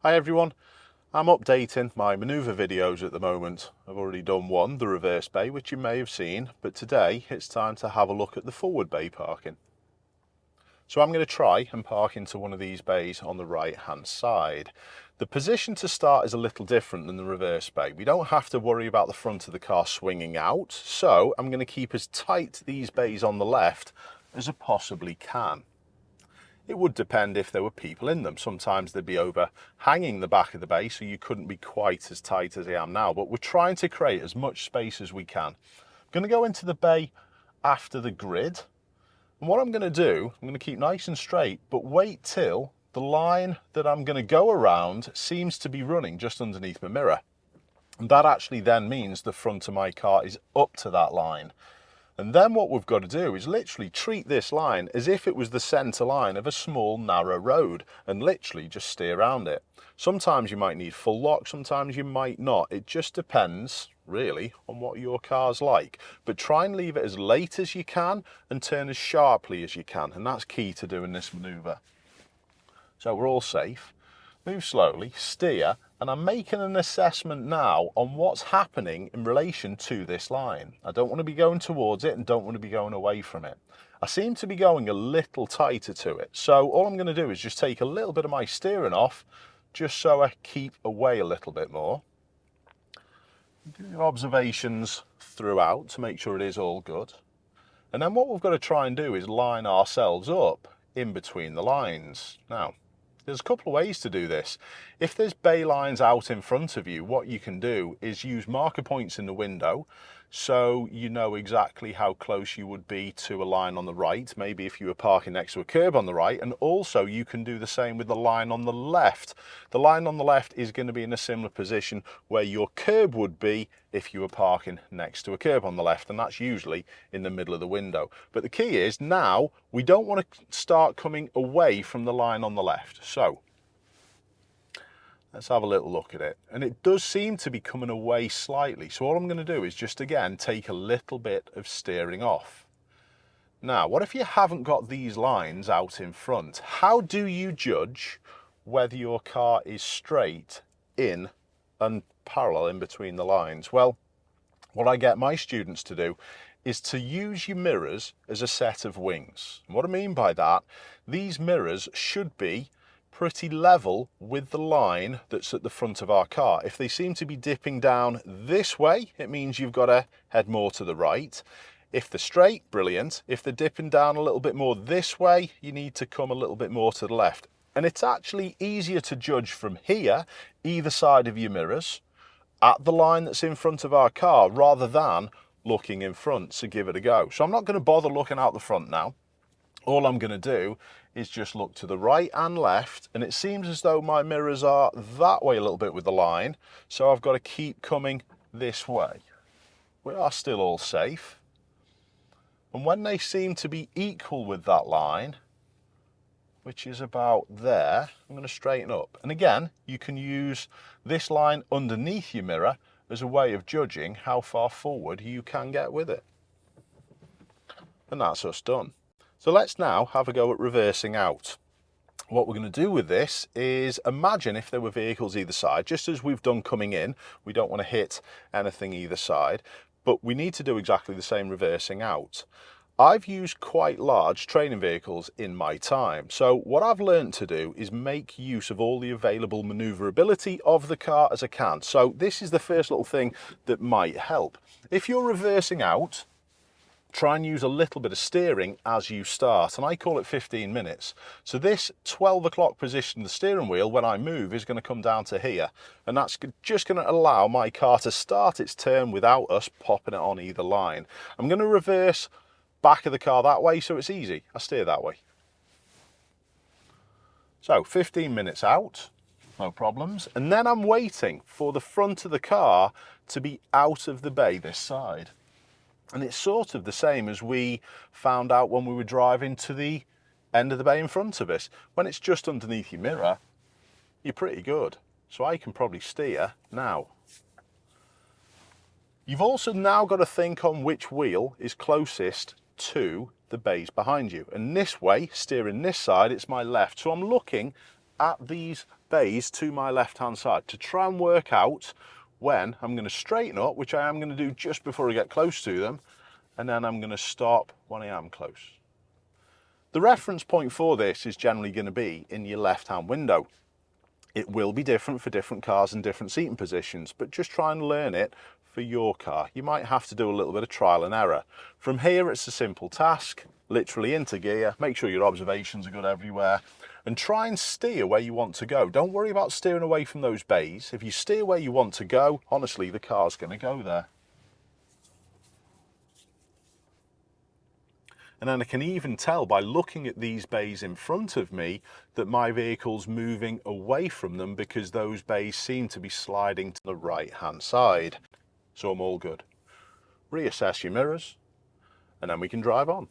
Hi everyone, I'm updating my manoeuvre videos at the moment. I've already done one, the reverse bay, which you may have seen, but today it's time to have a look at the forward bay parking. So I'm going to try and park into one of these bays on the right hand side. The position to start is a little different than the reverse bay. We don't have to worry about the front of the car swinging out, so I'm going to keep as tight to these bays on the left as I possibly can. It would depend if there were people in them. Sometimes they'd be overhanging the back of the bay, so you couldn't be quite as tight as I am now, but we're trying to create as much space as we can. I'm going to go into the bay after the grid, and what I'm going to do, I'm going to keep nice and straight, but wait till the line that I'm going to go around seems to be running just underneath my mirror. And that actually then means the front of my car is up to that line. And then what we've got to do is literally treat this line as if it was the centre line of a small narrow road and literally just steer around it. Sometimes you might need full lock, sometimes you might not. It just depends really on what your car's like. But try and leave it as late as you can and turn as sharply as you can, and that's key to doing this manoeuvre. So we're all safe. Move slowly, steer, and I'm making an assessment now on what's happening in relation to this line. I don't want to be going towards it and don't want to be going away from it. I seem to be going a little tighter to it, so all I'm going to do is just take a little bit of my steering off, just so I keep away a little bit more. Do your observations throughout to make sure it is all good. And then what we've got to try and do is line ourselves up in between the lines. Now, there's a couple of ways to do this. If there's bay lines out in front of you, what you can do is use marker points in the window so you know exactly how close you would be to a line on the right, maybe if you were parking next to a curb on the right, and also you can do the same with the line on the left. The line on the left is going to be in a similar position where your curb would be if you were parking next to a curb on the left, and that's usually in the middle of the window. But the key is now we don't want to start coming away from the line on the left. So let's have a little look at it, and it does seem to be coming away slightly, so all I'm going to do is just again take a little bit of steering off. Now what if you haven't got these lines out in front? How do you judge whether your car is straight in and parallel in between the lines? Well, what I get my students to do is to use your mirrors as a set of wings. And what I mean by that, these mirrors should be pretty level with the line that's at the front of our car. If they seem to be dipping down this way, it means you've got to head more to the right. If they're straight, brilliant. If they're dipping down a little bit more this way, you need to come a little bit more to the left. And it's actually easier to judge from here, either side of your mirrors, at the line that's in front of our car, rather than looking in front. So give it a go. So I'm not going to bother looking out the front now. All I'm going to do is just look to the right and left, and it seems as though my mirrors are that way a little bit with the line, so I've got to keep coming this way. We are still all safe, and when they seem to be equal with that line, which is about there, I'm going to straighten up. And again, you can use this line underneath your mirror as a way of judging how far forward you can get with it. And that's us done. So let's now have a go at reversing out. What we're going to do with this is imagine if there were vehicles either side, just as we've done coming in. We don't want to hit anything either side, but we need to do exactly the same reversing out. I've used quite large training vehicles in my time, so what I've learned to do is make use of all the available manoeuvrability of the car as I can. So this is the first little thing that might help. If you're reversing out, try and use a little bit of steering as you start, and I call it 15 minutes. So this 12 o'clock position of the steering wheel when I move is going to come down to here, and that's just going to allow my car to start its turn without us popping it on either line. I'm going to reverse back of the car that way, so it's easy. I steer that way. So 15 minutes out, no problems, and then I'm waiting for the front of the car to be out of the bay this side. And it's sort of the same as we found out when we were driving to the end of the bay in front of us. When it's just underneath your mirror, you're pretty good. So I can probably steer now. You've also now got to think on which wheel is closest to the bays behind you. And this way, steering this side, it's my left. So I'm looking at these bays to my left hand side to try and work out when I'm going to straighten up, which I am going to do just before I get close to them, and then I'm going to stop when I am close. The reference point for this is generally going to be in your left hand window. It will be different for different cars and different seating positions, but just try and learn it for your car. You might have to do a little bit of trial and error. From here, it's a simple task, literally into gear, make sure your observations are good everywhere, and try and steer where you want to go. Don't worry about steering away from those bays. If you steer where you want to go, honestly, the car's going to go there. And then I can even tell by looking at these bays in front of me that my vehicle's moving away from them because those bays seem to be sliding to the right hand side. So I'm all good. Reassess your mirrors and then we can drive on.